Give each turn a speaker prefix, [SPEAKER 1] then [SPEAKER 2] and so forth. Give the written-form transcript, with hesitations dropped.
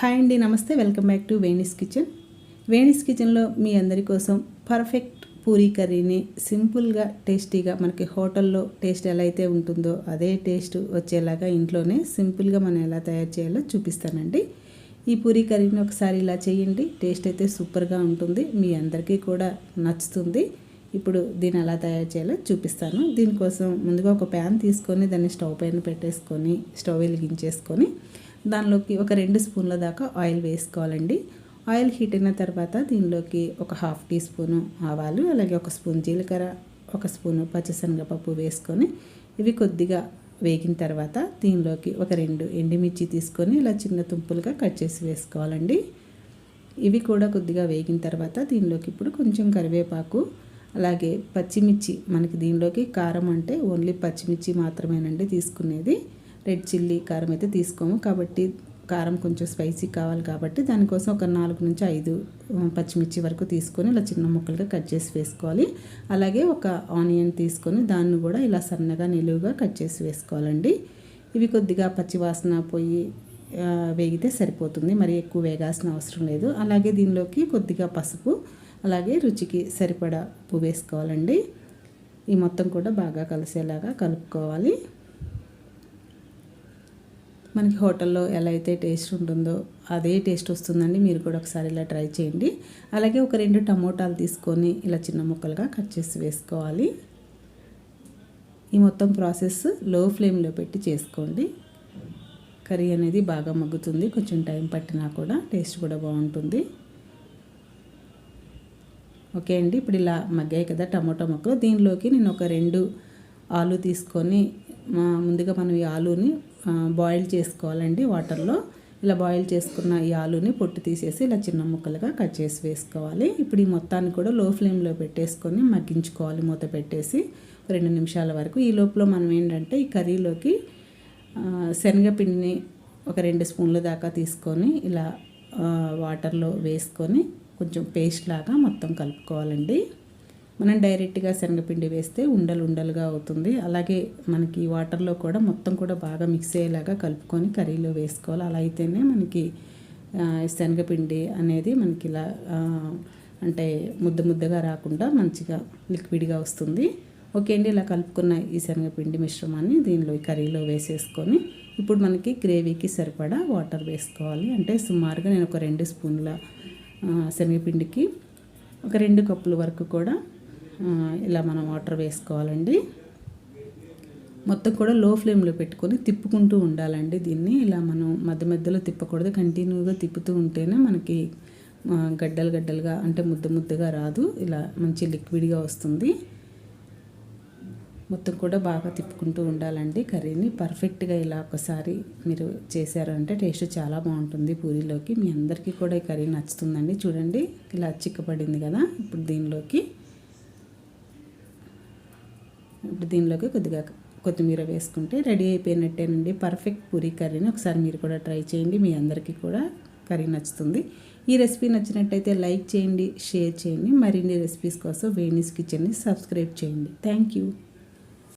[SPEAKER 1] Hi అండి, నమస్తే. Welcome back to Veni's kitchen. Veni's కిచెన్లో మీ అందరి కోసం పర్ఫెక్ట్ పూరీ కర్రీని సింపుల్గా టేస్టీగా మనకి హోటల్లో టేస్ట్ ఎలా అయితే ఉంటుందో అదే టేస్ట్ వచ్చేలాగా ఇంట్లోనే సింపుల్గా మనం ఎలా తయారు చేయాలో చూపిస్తానండి. ఈ పూరీ కర్రీని ఒకసారి ఇలా చేయండి, టేస్ట్ అయితే సూపర్గా ఉంటుంది, మీ అందరికీ కూడా నచ్చుతుంది. ఇప్పుడు దీన్ని ఎలా తయారు చేయాలో చూపిస్తాను. దీనికోసం ముందుగా ఒక ప్యాన్ తీసుకొని దాన్ని స్టవ్ పైన పెట్టేసుకొని స్టవ్ వెలిగించేసుకొని దానిలోకి ఒక 2 స్పూన్ల దాకా ఆయిల్ వేసుకోవాలండి. ఆయిల్ హీట్ అయిన తర్వాత దీనిలోకి ఒక 1/2 టీ స్పూను ఆవాలు, అలాగే 1 స్పూన్ జీలకర్ర, 1 స్పూను పచ్చిశనగపప్పు వేసుకొని ఇవి కొద్దిగా వేగిన తర్వాత దీనిలోకి ఒక 2 ఎండుమిర్చి తీసుకొని ఇలా చిన్న తుంపులుగా కట్ చేసి వేసుకోవాలండి. ఇవి కూడా కొద్దిగా వేగిన తర్వాత దీనిలోకి ఇప్పుడు కొంచెం కరివేపాకు, అలాగే పచ్చిమిర్చి, మనకి దీనిలోకి కారం అంటే ఓన్లీ పచ్చిమిర్చి మాత్రమేనండి తీసుకునేది, రెడ్ చిల్లీ కారం అయితే తీసుకోము. కాబట్టి కారం కొంచెం స్పైసీ కావాలి కాబట్టి దానికోసం ఒక 4 నుంచి 5 పచ్చిమిర్చి వరకు తీసుకొని ఇలా చిన్న ముక్కలుగా కట్ చేసి వేసుకోవాలి. అలాగే ఒక ఆనియన్ తీసుకొని దాన్ని కూడా ఇలా సన్నగా నిలువుగా కట్ చేసి వేసుకోవాలండి. ఇవి కొద్దిగా పచ్చివాసన పోయి వేగితే సరిపోతుంది, మరి ఎక్కువ వేగాల్సిన అవసరం లేదు. అలాగే దీనిలోకి కొద్దిగా పసుపు, అలాగే రుచికి సరిపడా ఉప్పు వేసుకోవాలండి. ఈ మొత్తం కూడా బాగా కలిసేలాగా కలుపుకోవాలి. మనకి హోటల్లో ఎలా అయితే టేస్ట్ ఉంటుందో అదే టేస్ట్ వస్తుందండి, మీరు కూడా ఒకసారి ఇలా ట్రై చేయండి. అలాగే ఒక 2 టమోటాలు తీసుకొని ఇలా చిన్న ముక్కలుగా కట్ చేసి వేసుకోవాలి. ఈ మొత్తం ప్రాసెస్ లో ఫ్లేమ్లో పెట్టి చేసుకోండి. కర్రీ అనేది బాగా మగ్గుతుంది, కొంచెం టైం పట్టినా కూడా టేస్ట్ కూడా బాగుంటుంది. ఓకే అండి, ఇప్పుడు ఇలా మగ్గాయి కదా టమోటా ముక్కలు. దీనిలోకి నేను ఒక 2 ఆలు తీసుకొని ముందుగా మనం ఈ ఆలుని బాయిల్ చేసుకోవాలండి వాటర్లో. ఇలా బాయిల్ చేసుకున్న ఈ ఆలుని పొట్టు తీసేసి ఇలా చిన్న ముక్కలుగా కట్ చేసి వేసుకోవాలి. ఇప్పుడు ఈ మొత్తాన్ని కూడా లో ఫ్లేమ్లో పెట్టేసుకొని మగ్గించుకోవాలి మూత పెట్టేసి 2 నిమిషాల వరకు. ఈ లోపల మనం ఏంటంటే ఈ కర్రీలోకి శనగపిండిని ఒక 2 స్పూన్ల దాకా తీసుకొని ఇలా వాటర్లో వేసుకొని కొంచెం పేస్ట్ లాగా మొత్తం కలుపుకోవాలండి. మనం డైరెక్ట్గా శనగపిండి వేస్తే ఉండలుగా అవుతుంది. అలాగే మనకి వాటర్లో కూడా మొత్తం కూడా బాగా మిక్స్ అయ్యేలాగా కలుపుకొని కర్రీలో వేసుకోవాలి. అలా అయితేనే మనకి శనగపిండి అనేది మనకి ఇలా అంటే ముద్దగా రాకుండా మంచిగా లిక్విడ్గా వస్తుంది. ఓకే అండి, ఇలా కలుపుకున్న ఈ శనగపిండి మిశ్రమాన్ని దీనిలో కర్రీలో వేసేసుకొని ఇప్పుడు మనకి గ్రేవీకి సరిపడా వాటర్ వేసుకోవాలి. అంటే సుమారుగా నేను ఒక 2 స్పూన్ల శనగపిండికి ఒక 2 కప్పుల వరకు కూడా ఇలా మనం వాటర్ వేసుకోవాలండి. మొత్తం కూడా లో ఫ్లేమ్లో పెట్టుకొని తిప్పుకుంటూ ఉండాలండి. దీన్ని ఇలా మనం మధ్యలో తిప్పకూడదు, కంటిన్యూగా తిప్పుతూ ఉంటేనే మనకి గడ్డలుగా అంటే ముద్దగా రాదు, ఇలా మంచి లిక్విడ్గా వస్తుంది. మొత్తం కూడా బాగా తిప్పుకుంటూ ఉండాలండి కర్రీని. పర్ఫెక్ట్గా ఇలా ఒకసారి మీరు చేశారంటే టేస్ట్ చాలా బాగుంటుంది పూరీలోకి. మీ అందరికీ కూడా ఈ కర్రీ నచ్చుతుందండి. చూడండి ఇలా చిక్కపడింది కదా. ఇప్పుడు దీనిలోకి కొద్దిగా కొత్తిమీర వేసుకుంటే రెడీ అయిపోయినట్టేనండి పర్ఫెక్ట్ పూరీ కర్రీని. ఒకసారి మీరు కూడా ట్రై చేయండి, మీ అందరికీ కూడా కర్రీ నచ్చుతుంది. ఈ రెసిపీ నచ్చినట్టయితే లైక్ చేయండి, షేర్ చేయండి. మరిన్ని రెసిపీస్ కోసం వేణీస్ కిచెన్ని సబ్స్క్రైబ్ చేయండి. Thank you.